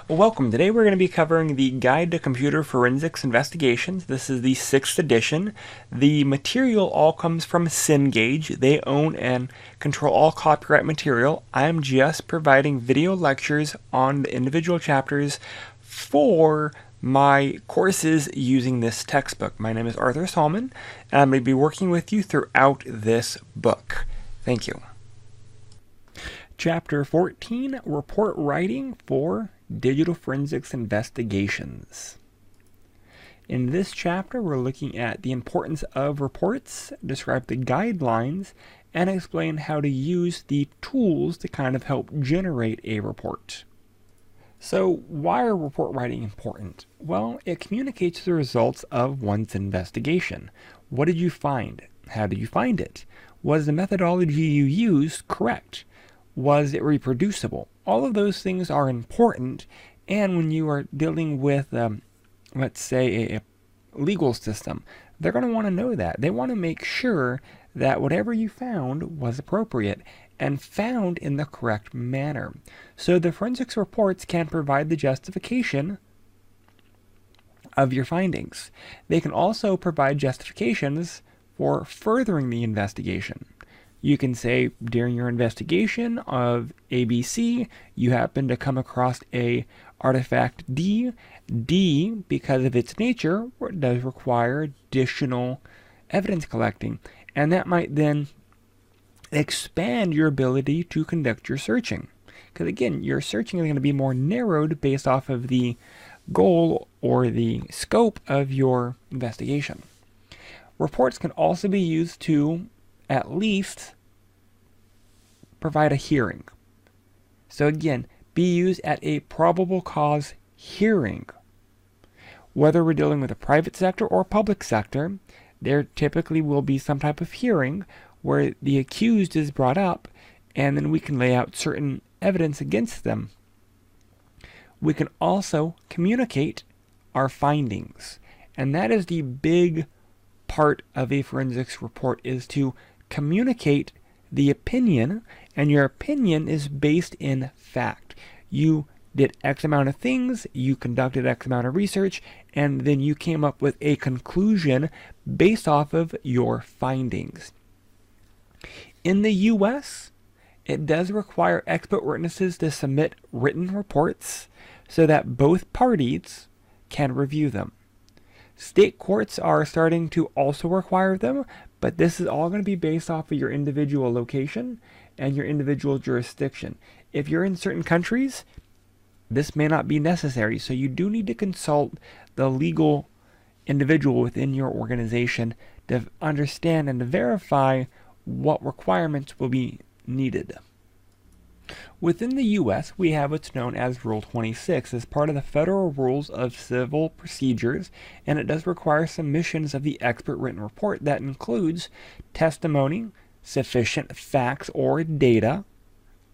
Welcome. Today we're going to be covering the Guide to Computer Forensics Investigations. This is the 6th edition. The material all comes from Cengage. They own and control all copyright material. I'm just providing video lectures on the individual chapters for my courses using this textbook. My name is Arthur Salmon, and I'm going to be working with you throughout this book. Thank you. Chapter 14, Report Writing for Digital Forensics Investigations. In this chapter, we're looking at the importance of reports, describe the guidelines, and explain how to use the tools to kind of help generate a report. So, why are report writing important? Well, it communicates the results of one's investigation. What did you find? How did you find it? Was the methodology you used correct? Was it reproducible? All of those things are important, and when you are dealing with, let's say, a legal system, they're going to want to know that. They want to make sure that whatever you found was appropriate and found in the correct manner. So the forensics reports can provide the justification of your findings. They can also provide justifications for furthering the investigation. You can say during your investigation of ABC, you happen to come across a artifact D. D, because of its nature, does require additional evidence collecting, and that might then expand your ability to conduct your searching. Because again, your searching is going to be more narrowed based off of the goal or the scope of your investigation. Reports can also be used to at least provide a hearing. So again, be used at a probable cause hearing. Whether we're dealing with a private sector or public sector, there typically will be some type of hearing where the accused is brought up, and then we can lay out certain evidence against them. We can also communicate our findings, and that is the big part of a forensics report, is to communicate the opinion, and your opinion is based in fact. You did X amount of things, you conducted X amount of research, and then you came up with a conclusion based off of your findings. In the US, it does require expert witnesses to submit written reports so that both parties can review them. State courts are starting to also require them, but this is all going to be based off of your individual location and your individual jurisdiction. If you're in certain countries, this may not be necessary, so you do need to consult the legal individual within your organization to understand and to verify what requirements will be needed. Within the U.S., we have what's known as Rule 26 as part of the Federal Rules of Civil Procedures, and it does require submissions of the expert written report that includes testimony, sufficient facts or data.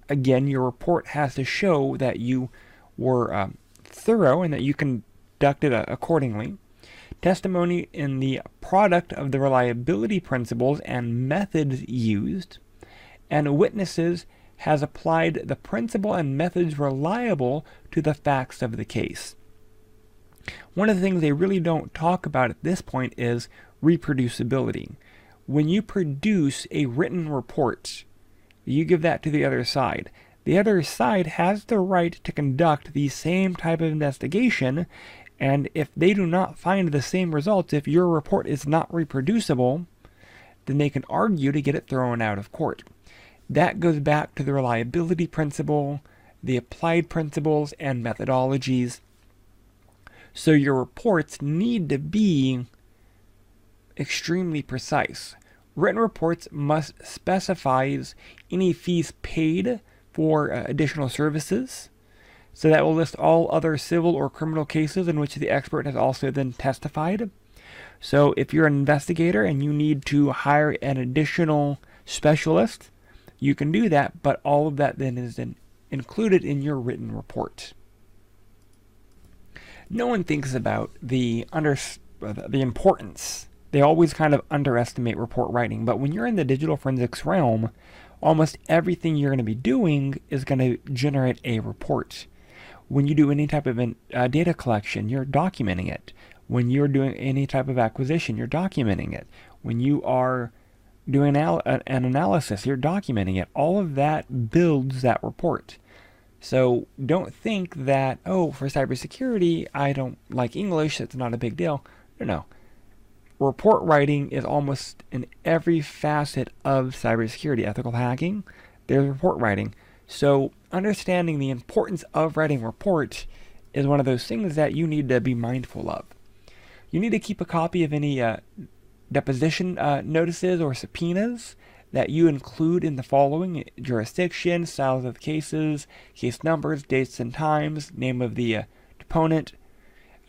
Again, your report has to show that you were thorough and that you conducted accordingly. Testimony in the product of the reliability principles and methods used, and witnesses has applied the principle and methods reliable to the facts of the case. One of the things they really don't talk about at this point is reproducibility. When you produce a written report, you give that to the other side. The other side has the right to conduct the same type of investigation, and if they do not find the same results, if your report is not reproducible, then they can argue to get it thrown out of court. That goes back to the reliability principle, the applied principles, and methodologies. So your reports need to be extremely precise. Written reports must specify any fees paid for additional services. So that will list all other civil or criminal cases in which the expert has also then testified. So if you're an investigator and you need to hire an additional specialist, you can do that, but all of that then is included in your written report. No one thinks about the importance. They always kind of underestimate report writing, but when you're in the digital forensics realm, almost everything you're going to be doing is going to generate a report. When you do any type of data collection, you're documenting it. When you're doing any type of acquisition, you're documenting it. When you are doing an analysis, you're documenting it. All of that builds that report. So don't think that, oh, for cybersecurity, I don't like English, it's not a big deal. No. Report writing is almost in every facet of cybersecurity. Ethical hacking, there's report writing. So understanding the importance of writing reports is one of those things that you need to be mindful of. You need to keep a copy of any deposition notices or subpoenas that you include in the following: jurisdiction, styles of cases, case numbers, dates and times, name of the deponent,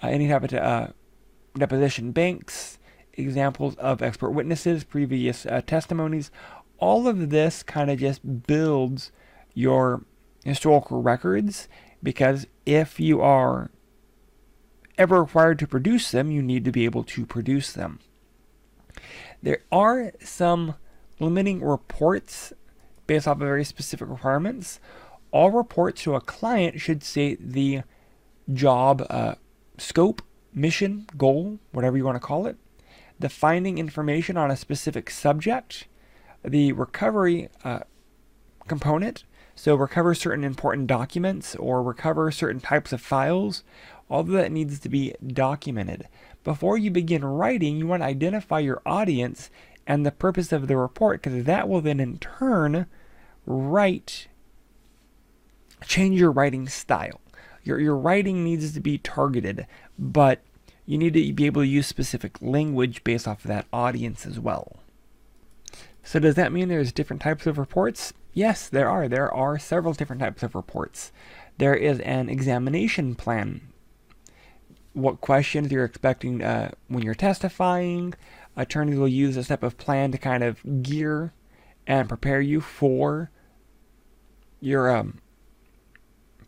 any type of deposition banks, examples of expert witnesses, previous testimonies. All of this kind of just builds your historical records, because if you are ever required to produce them, you need to be able to produce them. There are some limiting reports based off of very specific requirements. All reports to a client should state the job scope, mission, goal, whatever you want to call it, the finding information on a specific subject, the recovery component, so recover certain important documents or recover certain types of files. All of that needs to be documented. Before you begin writing, you want to identify your audience and the purpose of the report, because that will then in turn change your writing style. Your writing needs to be targeted, but you need to be able to use specific language based off of that audience as well. So does that mean there's different types of reports? Yes, there are. There are several different types of reports. There is an examination plan. What questions you're expecting when you're testifying. Attorneys will use this type of plan to kind of gear and prepare you for your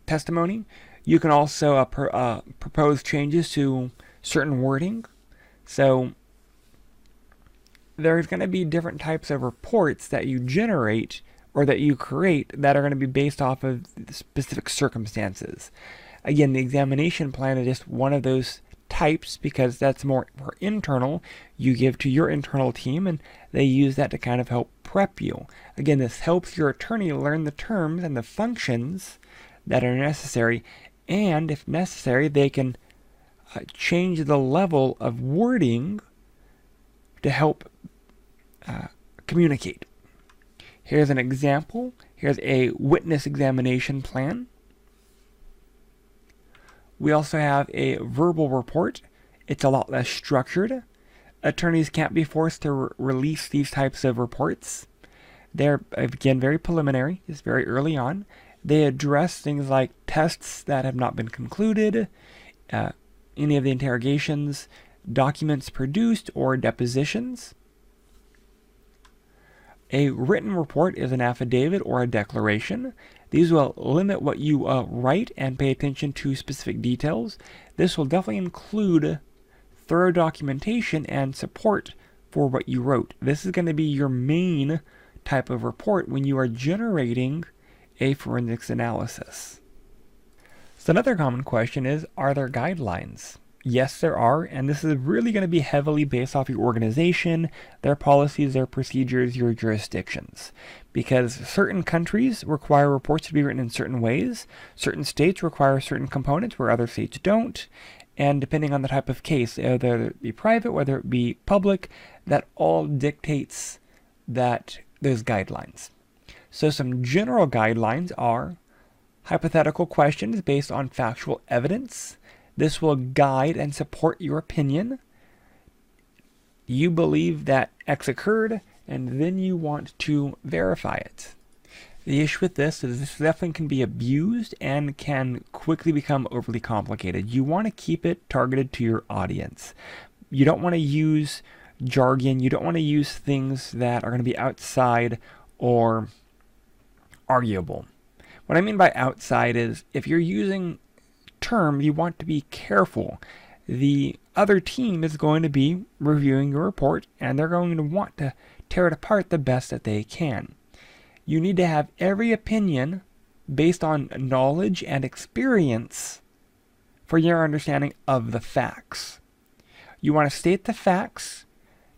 testimony. You can also propose changes to certain wording. So there's going to be different types of reports that you generate or that you create that are going to be based off of specific circumstances. Again, the examination plan is just one of those types, because that's more internal. You give to your internal team and they use that to kind of help prep you. Again, this helps your attorney learn the terms and the functions that are necessary, and if necessary, they can change the level of wording to help communicate. Here's an example. Here's a witness examination plan. We also have a verbal report. It's a lot less structured. Attorneys can't be forced to release these types of reports. They're, again, very preliminary. It's very early on. They address things like tests that have not been concluded, any of the interrogations, documents produced, or depositions. A written report is an affidavit or a declaration. These will limit what you write and pay attention to specific details. This will definitely include thorough documentation and support for what you wrote. This is going to be your main type of report when you are generating a forensics analysis. So another common question is, are there guidelines? Yes, there are, and this is really going to be heavily based off your organization, their policies, their procedures, your jurisdictions. Because certain countries require reports to be written in certain ways, certain states require certain components where other states don't, and depending on the type of case, whether it be private, whether it be public, that all dictates that those guidelines. So some general guidelines are hypothetical questions based on factual evidence. This will guide and support your opinion. You believe that X occurred, and then you want to verify it. The issue with this is this definitely can be abused and can quickly become overly complicated. You want to keep it targeted to your audience. You don't want to use jargon. You don't want to use things that are going to be outside or arguable. What I mean by outside is if you're using terms, you want to be careful. The other team is going to be reviewing your report, and they're going to want to tear it apart the best that they can. You need to have every opinion based on knowledge and experience for your understanding of the facts. You want to state the facts,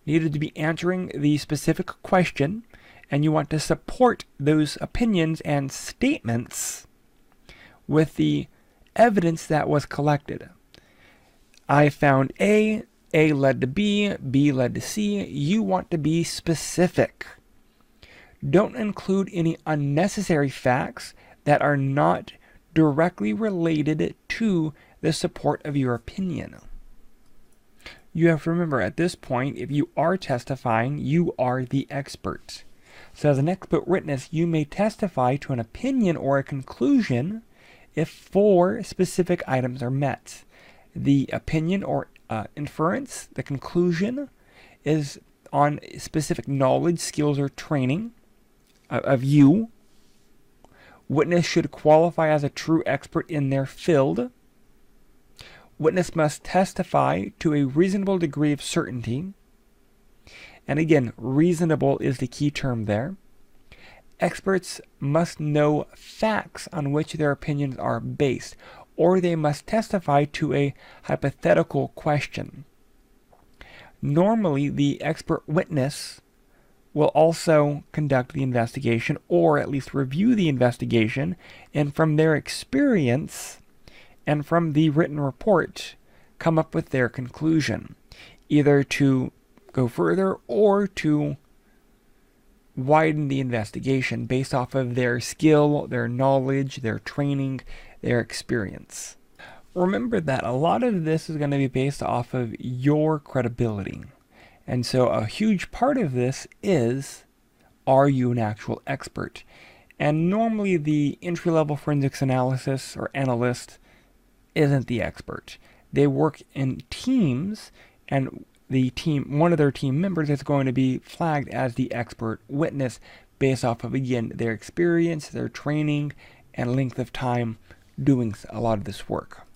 needed to be answering the specific question, and you want to support those opinions and statements with the evidence that was collected. I found A led to B led to C. You want to be specific. Don't include any unnecessary facts that are not directly related to the support of your opinion. You have to remember, at this point, if you are testifying, you are the expert. So as an expert witness, you may testify to an opinion or a conclusion if 4 specific items are met. The opinion or inference, the conclusion, is on specific knowledge, skills, or training of you. Witness should qualify as a true expert in their field. Witness must testify to a reasonable degree of certainty. And again, reasonable is the key term there. Experts must know facts on which their opinions are based, or they must testify to a hypothetical question. Normally, the expert witness will also conduct the investigation, or at least review the investigation, and from their experience and from the written report, come up with their conclusion, either to go further or to widen the investigation based off of their skill, their knowledge, their training, their experience. Remember that a lot of this is going to be based off of your credibility. And so a huge part of this is, are you an actual expert? And normally the entry-level forensics analysis or analyst isn't the expert. They work in teams, and one of their team members is going to be flagged as the expert witness based off of, again, their experience, their training, and length of time doing a lot of this work.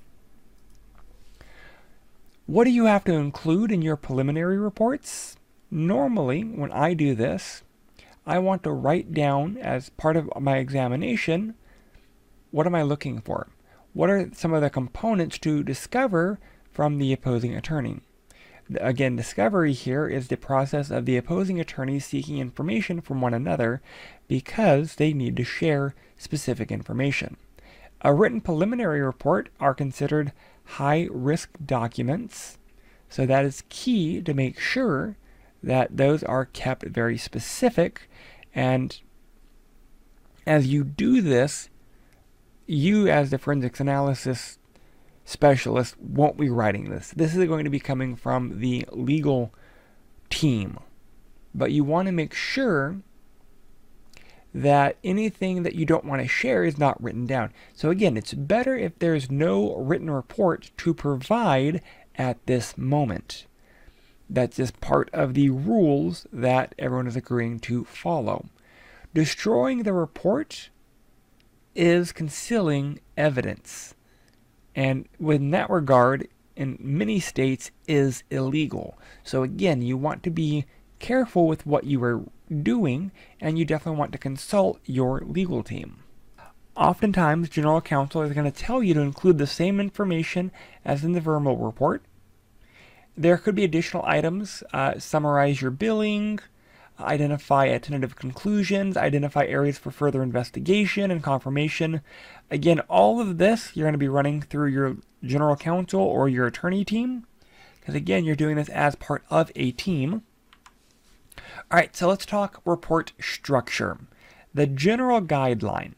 What do you have to include in your preliminary reports? Normally, when I do this, I want to write down as part of my examination, what am I looking for? What are some of the components to discover from the opposing attorney? Again, discovery here is the process of the opposing attorneys seeking information from one another because they need to share specific information. A written preliminary report are considered high-risk documents, so that is key to make sure that those are kept very specific. And as you do this, you as the forensics analysis specialist won't be writing this. This is going to be coming from the legal team. But you want to make sure that anything that you don't want to share is not written down. So again, it's better if there's no written report to provide at this moment. That's just part of the rules that everyone is agreeing to follow. Destroying the report is concealing evidence. And in that regard, in many states, is illegal. So again, you want to be careful with what you are doing, and you definitely want to consult your legal team. Oftentimes, general counsel is going to tell you to include the same information as in the verbal report. There could be additional items, summarize your billing, identify tentative conclusions, identify areas for further investigation and confirmation. Again, all of this you're going to be running through your general counsel or your attorney team, because again, you're doing this as part of a team. All right, so let's talk report structure. The general guideline.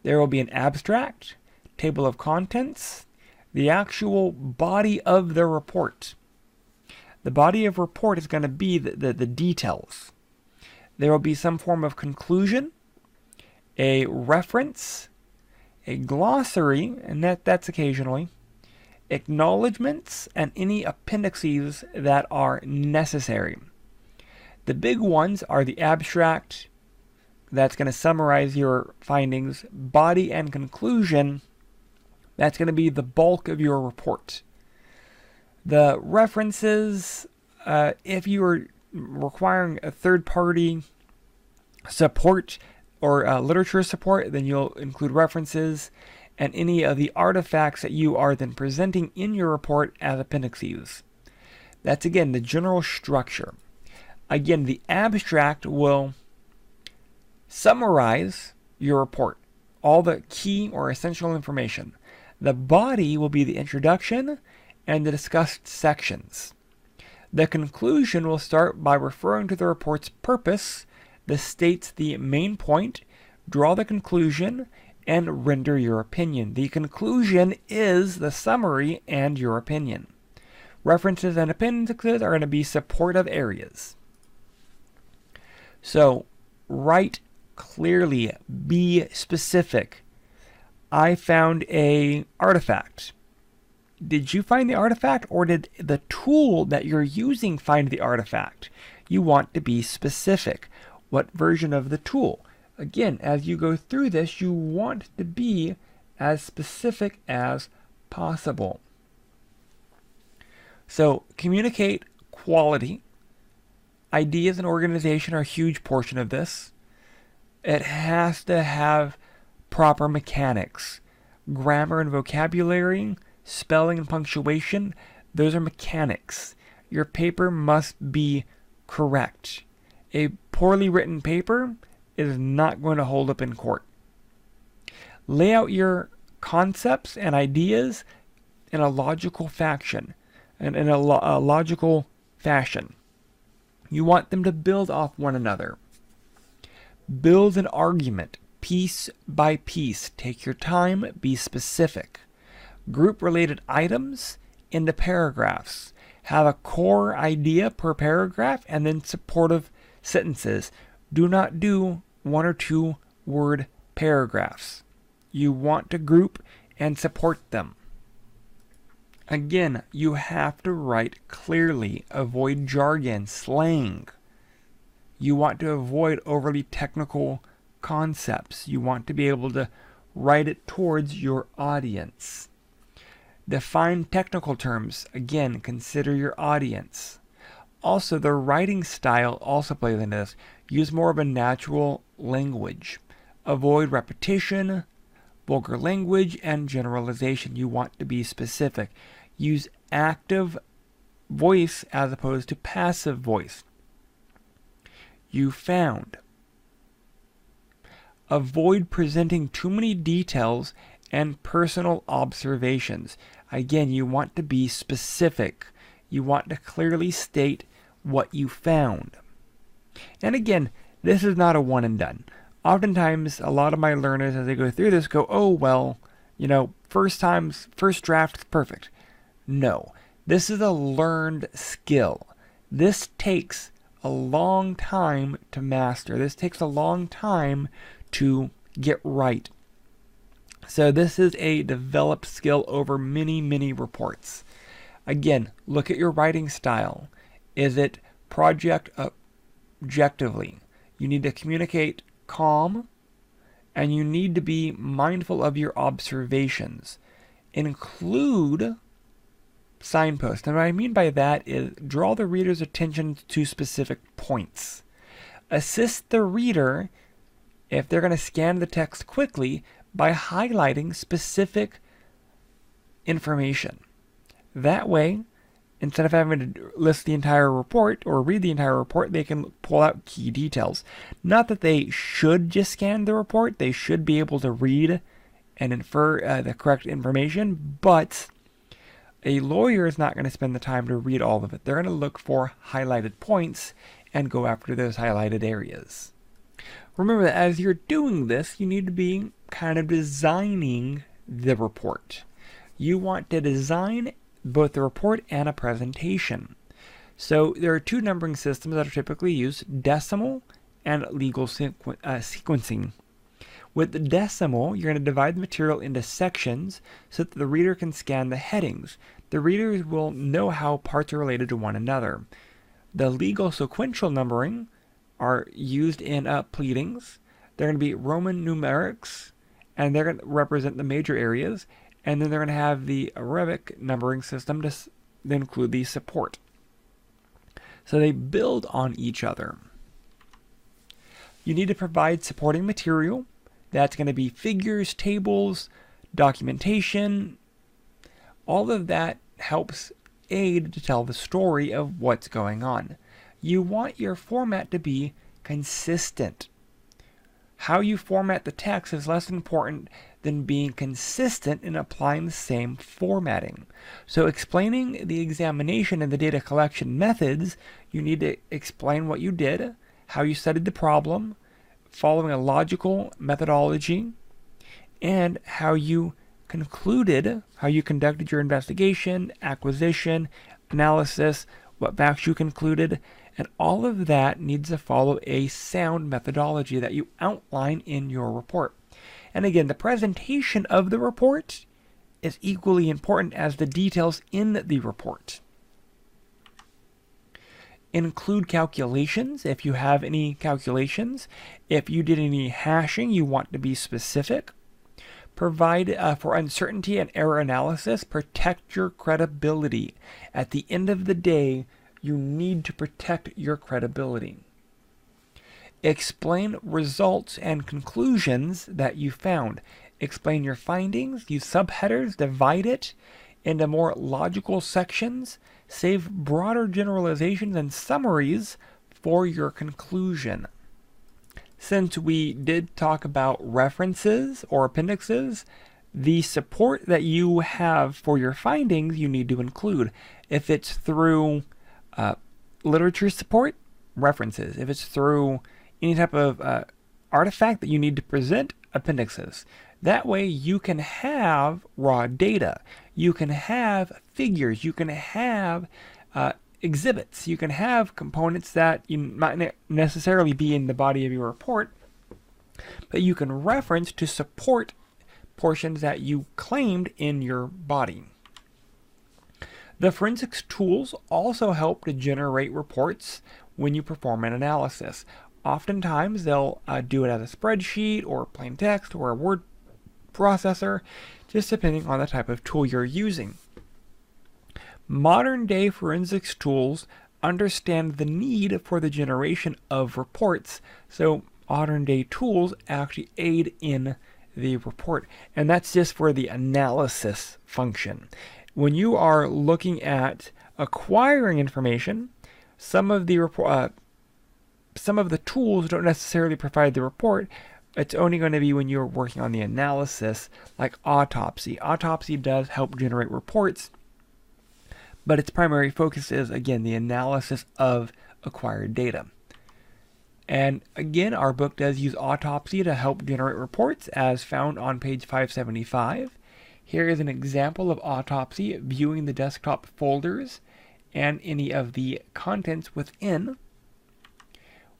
There will be an abstract, table of contents, the actual body of the report. The body of report is going to be the details. There will be some form of conclusion, a reference, a glossary, and that's occasionally, acknowledgments, and any appendices that are necessary. The big ones are the abstract, that's going to summarize your findings, body and conclusion, that's going to be the bulk of your report. The references, if you are requiring a third-party support or literature support, then you'll include references and any of the artifacts that you are then presenting in your report as appendices. That's again the general structure. Again, the abstract will summarize your report, all the key or essential information. The body will be the introduction and the discussed sections. The conclusion will start by referring to the report's purpose. This states the main point, draw the conclusion, and render your opinion. The conclusion is the summary and your opinion. References and appendices are going to be supportive areas. So, write clearly, be specific. I found an artifact. Did you find the artifact, or did the tool that you're using find the artifact? You want to be specific. What version of the tool? Again, as you go through this, you want to be as specific as possible. So, communicate quality. Ideas and organization are a huge portion of this. It has to have proper mechanics. Grammar and vocabulary, spelling and punctuation, those are mechanics. Your paper must be correct. A poorly written paper is not going to hold up in court. Lay out your concepts and ideas in a logical fashion. You want them to build off one another. Build an argument piece by piece. Take your time, be specific. Group related items into paragraphs. Have a core idea per paragraph and then supportive sentences. Do not do 1 or 2 word paragraphs. You want to group and support them. Again, you have to write clearly. Avoid jargon, slang. You want to avoid overly technical concepts. You want to be able to write it towards your audience. Define technical terms. Again, consider your audience. Also, the writing style also plays into this. Use more of a natural language. Avoid repetition, vulgar language, and generalization. You want to be specific. Use active voice as opposed to passive voice. You found. Avoid presenting too many details and personal observations. Again, you want to be specific. You want to clearly state what you found. And again, this is not a one and done. Oftentimes, a lot of my learners, as they go through this, go, oh, well, first draft is perfect. No, this is a learned skill. This takes a long time to master. This takes a long time to get right. So this is a developed skill over many, many reports. Again, look at your writing style. Is it project objectively? You need to communicate calm, and you need to be mindful of your observations. Include signposts. And what I mean by that is draw the reader's attention to specific points. Assist the reader, if they're going to scan the text quickly, by highlighting specific information. That way, instead of having to list the entire report or read the entire report, they can pull out key details. Not that they should just scan the report. They should be able to read and infer the correct information, but a lawyer is not going to spend the time to read all of it. They're going to look for highlighted points and go after those highlighted areas. Remember that as you're doing this, you need to be kind of designing the report. You want to design both the report and a presentation. So there are 2 numbering systems that are typically used, decimal and legal sequencing. With the decimal, you're going to divide the material into sections so that the reader can scan the headings. The readers will know how parts are related to one another. The legal sequential numbering are used in pleadings. They're going to be Roman numerics, and they're going to represent the major areas, and then they're going to have the Arabic numbering system to include the support. So they build on each other. You need to provide supporting material. That's going to be figures, tables, documentation. All of that helps aid to tell the story of what's going on. You want your format to be consistent. How you format the text is less important than being consistent in applying the same formatting. So explaining the examination and the data collection methods, you need to explain what you did, how you studied the problem, following a logical methodology, and how you concluded, how you conducted your investigation, acquisition, analysis, what facts you concluded, and all of that needs to follow a sound methodology that you outline in your report. And again, the presentation of the report is equally important as the details in the report. Include calculations if you have any calculations. If you did any hashing, you want to be specific. Provide for uncertainty and error analysis. Protect your credibility. At the end of the day, you need to protect your credibility. Explain results and conclusions that you found. Explain your findings, use subheaders, divide it into more logical sections, save broader generalizations and summaries for your conclusion. Since we did talk about references or appendixes, the support that you have for your findings you need to include. If it's through literature support, references. If it's through any type of artifact that you need to present, appendixes. That way you can have raw data, you can have figures, you can have exhibits, you can have components that you might not necessarily be in the body of your report, but you can reference to support portions that you claimed in your body. The forensics tools also help to generate reports when you perform an analysis. Oftentimes they'll do it as a spreadsheet or plain text or a word processor, just depending on the type of tool you're using. Modern day forensics tools understand the need for the generation of reports, so modern day tools actually aid in the report, and that's just for the analysis function. When you are looking at acquiring information, some of the tools don't necessarily provide the report. It's only going to be when you're working on the analysis, like Autopsy. Autopsy does help generate reports, but its primary focus is, again, the analysis of acquired data. And again, our book does use Autopsy to help generate reports, as found on page 575. Here is an example of Autopsy viewing the desktop folders and any of the contents within.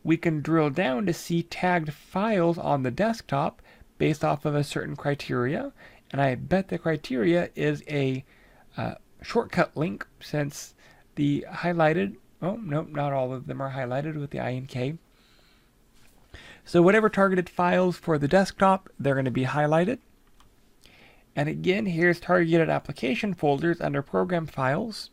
We can drill down to see tagged files on the desktop based off of a certain criteria, and I bet the criteria is a shortcut link, since the highlighted, oh no, not all of them are highlighted with the I and K. So whatever targeted files for the desktop, they're going to be highlighted. And again, here's targeted application folders under program files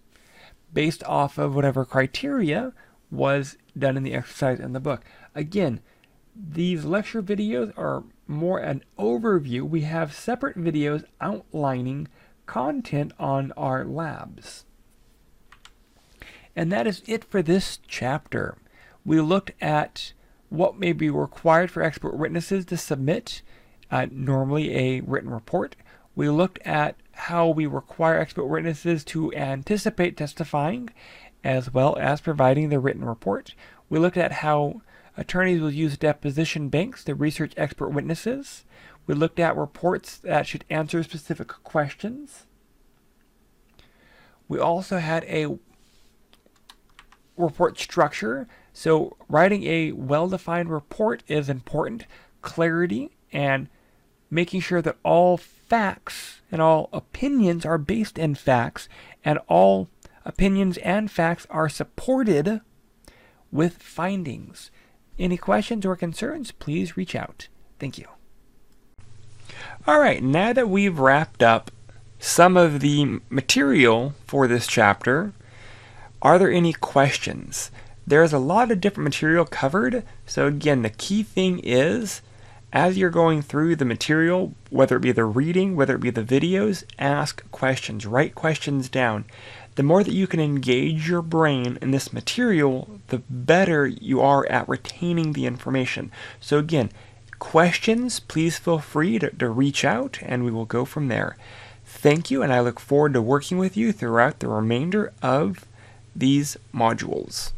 based off of whatever criteria was done in the exercise in the book. Again, these lecture videos are more an overview. We have separate videos outlining content on our labs. And that is it for this chapter. We looked at what may be required for expert witnesses to submit normally a written report. We looked at how we require expert witnesses to anticipate testifying, as well as providing the written report. We looked at how attorneys will use deposition banks to research expert witnesses. We looked at reports that should answer specific questions. We also had a report structure. So writing a well-defined report is important. Clarity and making sure that all facts and all opinions are based in facts, and all opinions and facts are supported with findings. Any questions or concerns, please reach out. Thank you. All right, now that we've wrapped up some of the material for this chapter, are there any questions? There's a lot of different material covered, so again, the key thing is, as you're going through the material, whether it be the reading, whether it be the videos, ask questions, write questions down. The more that you can engage your brain in this material, the better you are at retaining the information. So again, questions, please feel free to reach out and we will go from there. Thank you, and I look forward to working with you throughout the remainder of these modules.